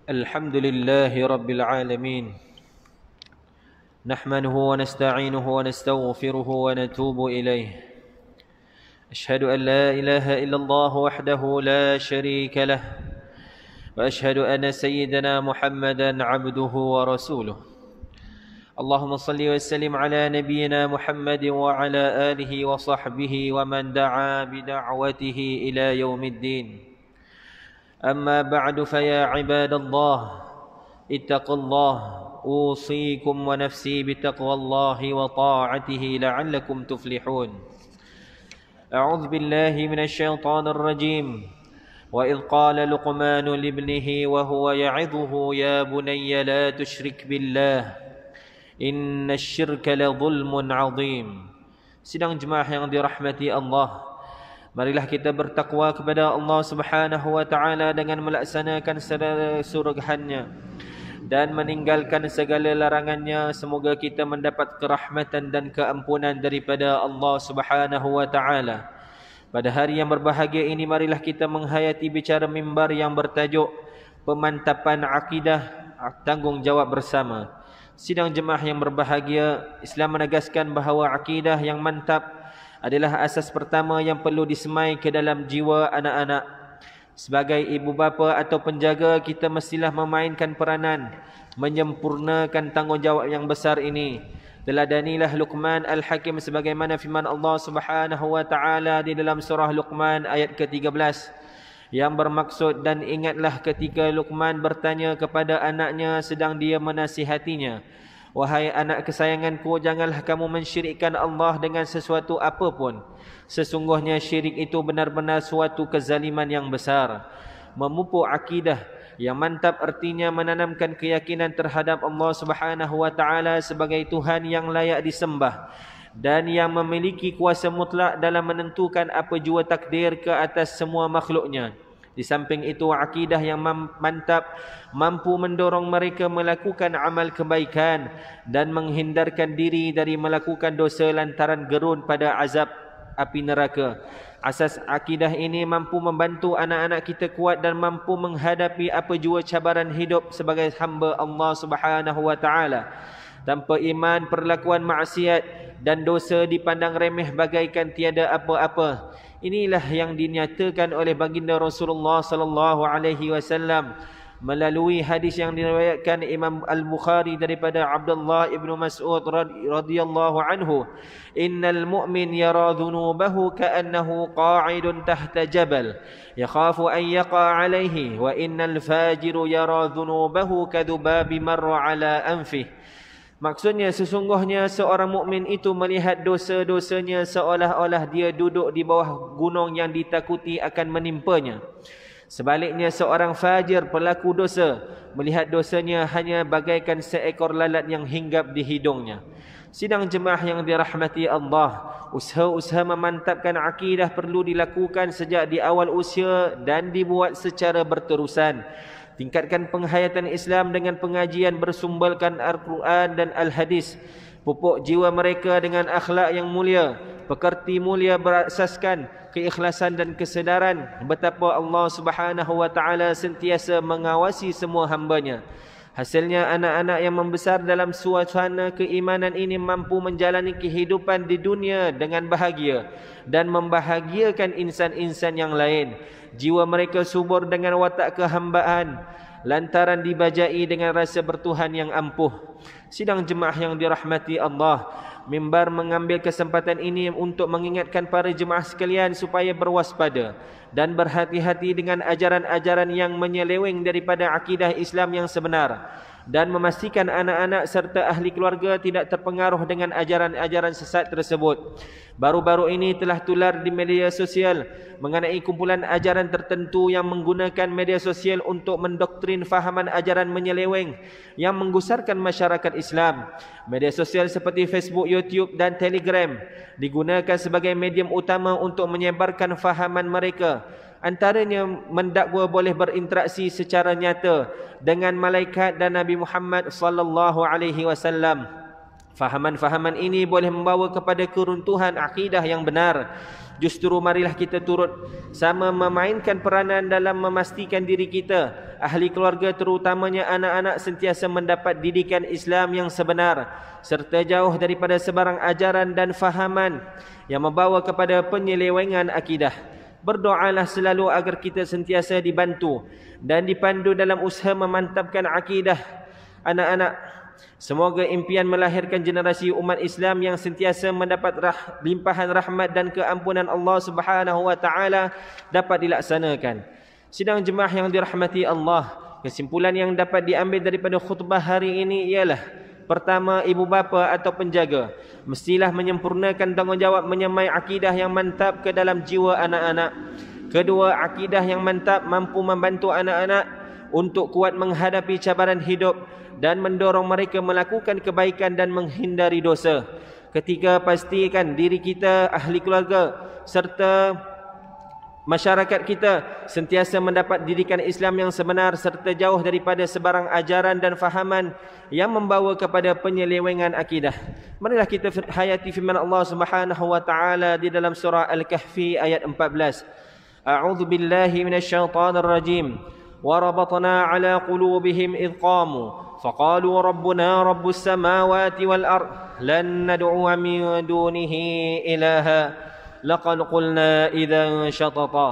الحمد لله رب العالمين نحمده ونستعينه ونستغفره ونتوب إليه أشهد أن لا إله إلا الله وحده لا شريك له وأشهد أن سيدنا محمدا عبده ورسوله اللهم صل وسلم على نبينا محمد وعلى آله وصحبه ومن دعا بدعوته إلى يوم الدين أما بعد فيا عباد الله اتقوا الله أوصيكم ونفسي بتقوى الله وطاعته لعلكم تفلحون أعوذ بالله من الشيطان الرجيم وإذ قال لقمان لابنه وهو يعظه يا بني لا تشرك بالله إن الشرك لظلم عظيم. Sidang jemaah yang dirahmati Allah, marilah kita bertakwa kepada Allah Subhanahu wa taala dengan melaksanakan segala suruhannya dan meninggalkan segala larangannya. Semoga kita mendapat kerahmatan dan keampunan daripada Allah Subhanahu wa taala. Pada hari yang berbahagia ini, marilah kita menghayati bicara mimbar yang bertajuk pemantapan akidah, tanggungjawab bersama. Sidang jemaah yang berbahagia, Islam menegaskan bahawa akidah yang mantap adalah asas pertama yang perlu disemai ke dalam jiwa anak-anak. Sebagai ibu bapa atau penjaga, kita mestilah memainkan peranan menyempurnakan tanggungjawab yang besar ini. Teladanilah Luqman Al-Hakim sebagaimana firman Allah Subhanahu wa taala di dalam surah Luqman ayat ke-13 yang bermaksud, dan ingatlah ketika Luqman bertanya kepada anaknya sedang dia menasihatinya, wahai anak kesayanganku, janganlah kamu mensyirikkan Allah dengan sesuatu apapun. Sesungguhnya syirik itu benar-benar suatu kezaliman yang besar. Memupuk akidah yang mantap artinya menanamkan keyakinan terhadap Allah Subhanahu wa taala sebagai Tuhan yang layak disembah dan yang memiliki kuasa mutlak dalam menentukan apa jua takdir ke atas semua makhluknya. Di samping itu, akidah yang mantap mampu mendorong mereka melakukan amal kebaikan dan menghindarkan diri dari melakukan dosa lantaran gerun pada azab api neraka. Asas akidah ini mampu membantu anak-anak kita kuat dan mampu menghadapi apa jua cabaran hidup sebagai hamba Allah Subhanahu wa taala. Tanpa iman, perlakuan maksiat dan dosa dipandang remeh bagaikan tiada apa-apa. Inilah yang dinyatakan oleh baginda Rasulullah sallallahu alaihi wasallam melalui hadis yang diriwayatkan Imam Al-Bukhari daripada Abdullah ibn Mas'ud radhiyallahu anhu, innal mu'min yara dhunubahu ka'annahu qa'idun tahta jabal yakhafu an yaqa alaihi wa innal fajiru yara dhunubahu kadhubabi marra ala anfihi. Maksudnya, sesungguhnya seorang mukmin itu melihat dosa-dosanya seolah-olah dia duduk di bawah gunung yang ditakuti akan menimpanya. Sebaliknya, seorang fajir pelaku dosa melihat dosanya hanya bagaikan seekor lalat yang hinggap di hidungnya. Sidang jemaah yang dirahmati Allah, usaha-usaha memantapkan akidah perlu dilakukan sejak di awal usia dan dibuat secara berterusan. Tingkatkan penghayatan Islam dengan pengajian bersumberkan Al-Quran dan Al-Hadis. Pupuk jiwa mereka dengan akhlak yang mulia. Pekerti mulia berasaskan keikhlasan dan kesedaran betapa Allah Subhanahu wa taala sentiasa mengawasi semua hamba-Nya. Hasilnya, anak-anak yang membesar dalam suasana keimanan ini mampu menjalani kehidupan di dunia dengan bahagia dan membahagiakan insan-insan yang lain. Jiwa mereka subur dengan watak kehambaan lantaran dibajai dengan rasa bertuhan yang ampuh. Sidang jemaah yang dirahmati Allah, mimbar mengambil kesempatan ini untuk mengingatkan para jemaah sekalian supaya berwaspada dan berhati-hati dengan ajaran-ajaran yang menyeleweng daripada akidah Islam yang sebenar, dan memastikan anak-anak serta ahli keluarga tidak terpengaruh dengan ajaran-ajaran sesat tersebut. Baru-baru ini telah tular di media sosial mengenai kumpulan ajaran tertentu yang menggunakan media sosial untuk mendoktrin fahaman ajaran menyeleweng yang menggusarkan masyarakat Islam. Media sosial seperti Facebook, YouTube dan Telegram digunakan sebagai medium utama untuk menyebarkan fahaman mereka. Antaranya mendakwa boleh berinteraksi secara nyata dengan malaikat dan Nabi Muhammad sallallahu alaihi wasallam. Fahaman-fahaman ini boleh membawa kepada keruntuhan akidah yang benar. Justru marilah kita turut sama memainkan peranan dalam memastikan diri kita, ahli keluarga terutamanya anak-anak, sentiasa mendapat didikan Islam yang sebenar serta jauh daripada sebarang ajaran dan fahaman yang membawa kepada penyelewengan akidah. Berdoalah selalu agar kita sentiasa dibantu dan dipandu dalam usaha memantapkan akidah anak-anak. Semoga impian melahirkan generasi umat Islam yang sentiasa mendapat limpahan rahmat dan keampunan Allah Subhanahu wa taala dapat dilaksanakan. Sidang jemaah yang dirahmati Allah, kesimpulan yang dapat diambil daripada khutbah hari ini ialah: pertama, ibu bapa atau penjaga mestilah menyempurnakan tanggungjawab menyemai akidah yang mantap ke dalam jiwa anak-anak. Kedua, akidah yang mantap mampu membantu anak-anak untuk kuat menghadapi cabaran hidup dan mendorong mereka melakukan kebaikan dan menghindari dosa. Ketiga, pastikan diri kita, ahli keluarga serta masyarakat kita sentiasa mendapat didikan Islam yang sebenar serta jauh daripada sebarang ajaran dan fahaman yang membawa kepada penyelewengan akidah. Marilah kita hayati firman Allah Subhanahu wa taala di dalam surah Al-Kahfi ayat 14. A'udzu billahi minasyaitonir rajim. Wa rabatna 'ala qulubihim idh qamu فقالوا ربنا رب السماوات والأرض لن ندعو من دونه إلها لقد قلنا إذا شططا.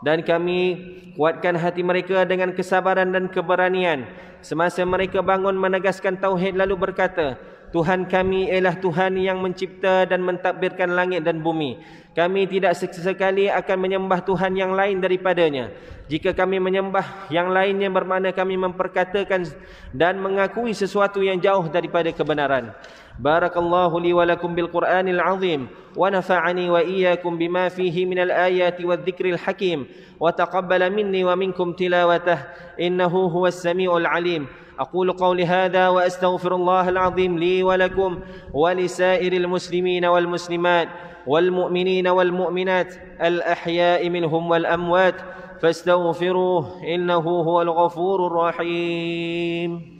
Dan kami kuatkan hati mereka dengan kesabaran dan keberanian semasa mereka bangun menegaskan tauhid lalu berkata, Tuhan kami ialah Tuhan yang mencipta dan mentadbirkan langit dan bumi. Kami tidak sesekali akan menyembah Tuhan yang lain daripadanya. Jika kami menyembah yang lainnya bermakna kami memperkatakan dan mengakui sesuatu yang jauh daripada kebenaran. Barakallahu li wa lakum bil Qur'anil azim wa nafa'ani wa iyyakum bima fihi minal ayati wadh-dhikril hakim wa taqabbala minni wa minkum tilawatah innahu huwas samiul alim. أقول قولي هذا وأستغفر الله العظيم لي ولكم ولسائر المسلمين والمسلمات والمؤمنين والمؤمنات الأحياء منهم والأموات فاستغفروه إنه هو الغفور الرحيم.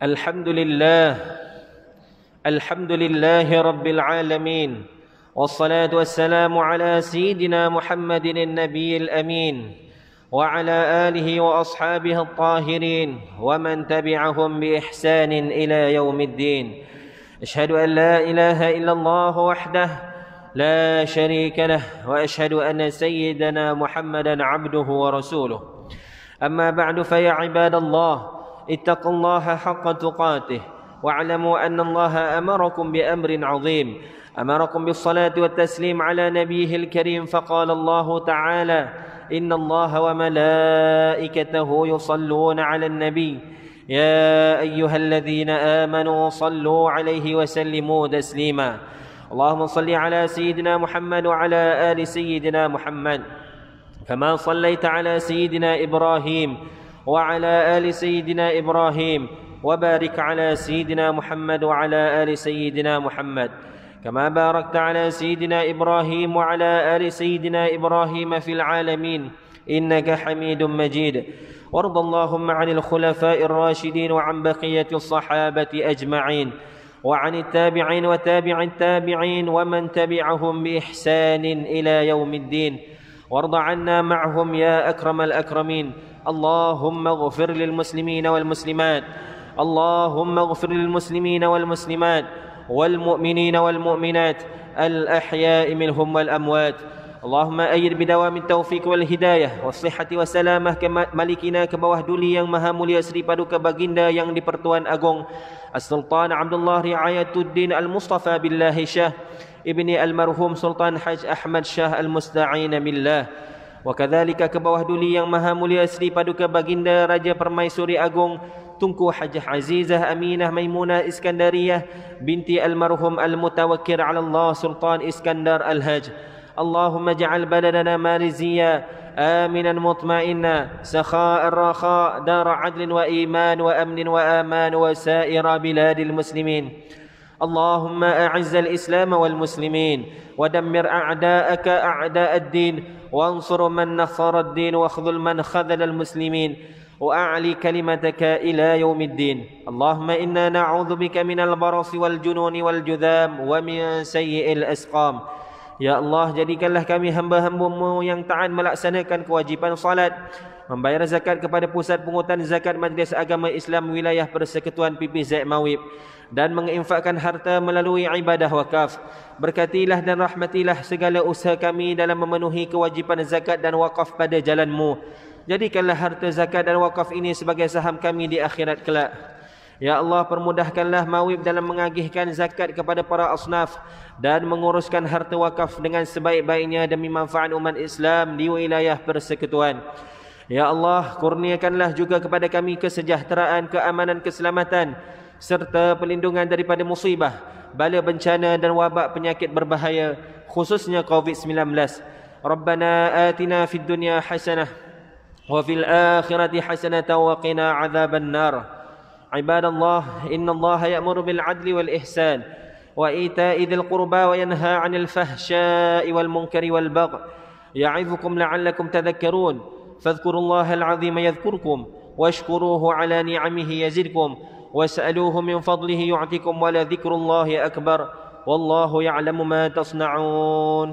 الحمد لله رب العالمين والصلاة والسلام على سيدنا محمد النبي الأمين وعلى آله وأصحابه الطاهرين ومن تبعهم بإحسان إلى يوم الدين. أشهد أن لا إله إلا الله وحده لا شريك له وأشهد أن سيدنا محمدا عبده ورسوله. أما بعد فيا عباد الله اتقوا الله حق تقاته واعلموا أن الله أمركم بأمر عظيم، أمركم بالصلاة والتسليم على نبيه الكريم، فقال الله تعالى إن الله وملائكته يصلون على النبي يا أيها الذين آمنوا صلوا عليه وسلموا تسليما. اللهم صل على سيدنا محمد وعلى آل سيدنا محمد كما صليت على سيدنا إبراهيم وعلى آل سيدنا إبراهيم وبارك على سيدنا محمد وعلى آل سيدنا محمد كما باركت على سيدنا إبراهيم وعلى آل سيدنا إبراهيم في العالمين إنك حميد مجيد. وارض اللهم عن الخلفاء الراشدين وعن بقية الصحابة أجمعين وعن التابعين وتابع التابعين ومن تبعهم بإحسان إلى يوم الدين. وارض عنا معهم يا أكرم الأكرمين. اللهم اغفر للمسلمين والمسلمات، اللهم اغفر للمسلمين والمسلمات والمؤمنين والمؤمنات الأحياء منهم والأموات. اللهم أيد بدوام التوفيق والhidayah والصحة والسلامة كمالكنا kebawah duli yang maha mulia Sri Paduka Baginda yang di-Pertuan Agong As-Sultan Abdullah Riayatuddin Al-Mustafa Billahi Shah Ibni Al-Marhum Sultan Haj Ahmad Shah Al-Musta'in Billah. Wakadzalika ke bawah duli yang maha mulia Sri Paduka Baginda Raja Permaisuri Agung Tunku Hajah Azizah Aminah Maimunah Iskandariyah binti Almarhum Al-Mutawakkir ala Allah Sultan Iskandar Al-Haj. Allahumma ja'al baladana mariziyah آمنا مطمئنا سخاء رخاء دار عدل وإيمان وأمن وآمان وسائر بلاد المسلمين. اللهم أعز الإسلام والمسلمين ودمر أعداءك أعداء الدين وانصر من نصر الدين واخذل من خذل المسلمين وأعلي كلمتك إلى يوم الدين. اللهم إنا نعوذ بك من البرص والجنون والجذام ومن سيء الأسقام. Ya Allah, jadikanlah kami hamba-hamba-Mu yang taat melaksanakan kewajipan salat, membayar zakat kepada pusat pungutan zakat Majlis Agama Islam wilayah Persekutuan PPZ Mawib, dan menginfakkan harta melalui ibadah wakaf. Berkatilah dan rahmatilah segala usaha kami dalam memenuhi kewajipan zakat dan wakaf pada jalan-Mu. Jadikanlah harta zakat dan wakaf ini sebagai saham kami di akhirat kelak. Ya Allah, permudahkanlah Mawib dalam mengagihkan zakat kepada para asnaf dan menguruskan harta wakaf dengan sebaik-baiknya demi manfaat umat Islam di wilayah persekutuan. Ya Allah, kurniakanlah juga kepada kami kesejahteraan, keamanan, keselamatan serta perlindungan daripada musibah, bala bencana dan wabak penyakit berbahaya, khususnya COVID-19. Rabbana atina fid dunya hasanah wa fil akhirati hasanatan wa qina adzaban nar. عباد الله إن الله يأمر بالعدل والإحسان وإيتاء ذي القربى وينهى عن الفحشاء والمنكر والبغي يعظكم لعلكم تذكرون فاذكروا الله العظيم يذكركم واشكروه على نعمه يزدكم واسألوه من فضله يعطكم ولذكر الله أكبر والله يعلم ما تصنعون.